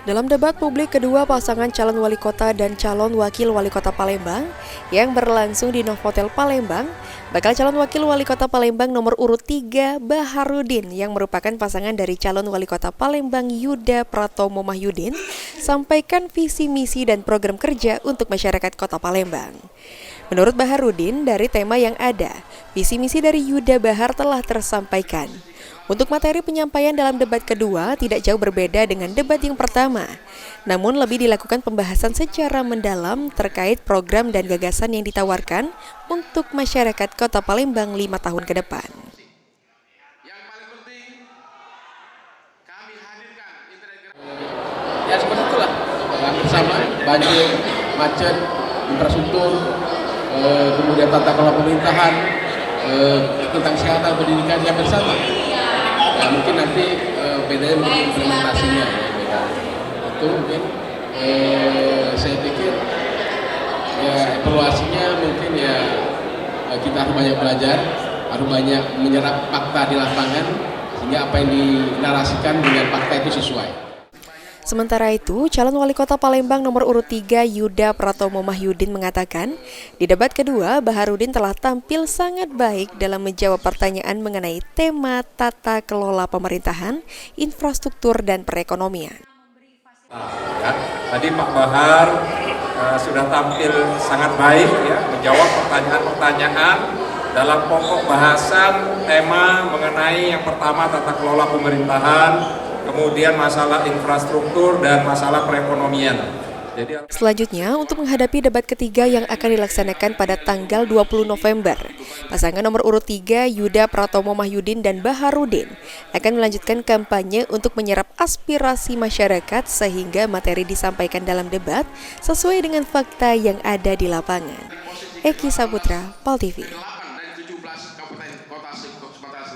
Dalam debat publik kedua pasangan calon wali kota dan calon wakil wali kota Palembang yang berlangsung di Novotel Palembang, bakal calon wakil wali kota Palembang nomor urut 3 Baharudin yang merupakan pasangan dari calon wali kota Palembang Yuda Pratomo Mahyudin sampaikan visi misi dan program kerja untuk masyarakat kota Palembang. Menurut Baharudin, dari tema yang ada, visi misi dari Yuda Bahar telah tersampaikan. Untuk materi penyampaian dalam debat kedua tidak jauh berbeda dengan debat yang pertama, namun lebih dilakukan pembahasan secara mendalam terkait program dan gagasan yang ditawarkan untuk masyarakat kota Palembang 5 tahun ke depan. Yang paling penting, kami hadirkan ya seperti itulah, hampir sama, banjir, macet, infrastruktur, kemudian tata kelola pemerintahan, tentang kesehatan, pendidikan yang bersama. Ya, mungkin nanti bedanya mungkin implementasinya ya, beda. Itu mungkin saya pikir ya evaluasinya mungkin ya kita harus banyak belajar, harus banyak menyerap fakta di lapangan sehingga apa yang dinarasikan dengan fakta itu sesuai. Sementara itu, calon wali kota Palembang nomor urut 3 Yuda Pratomo Mahyudin mengatakan, di debat kedua Baharudin telah tampil sangat baik dalam menjawab pertanyaan mengenai tema tata kelola pemerintahan, infrastruktur, dan perekonomian. Tadi Pak Bahar sudah tampil sangat baik ya, menjawab pertanyaan-pertanyaan dalam pokok bahasan tema mengenai yang pertama tata kelola pemerintahan, kemudian masalah infrastruktur dan masalah perekonomian. Selanjutnya, untuk menghadapi debat ketiga yang akan dilaksanakan pada tanggal 20 November, pasangan nomor urut 3 Yuda Pratomo Mahyudin dan Baharudin akan melanjutkan kampanye untuk menyerap aspirasi masyarakat sehingga materi disampaikan dalam debat sesuai dengan fakta yang ada di lapangan. Eki Saputra, PAL TV.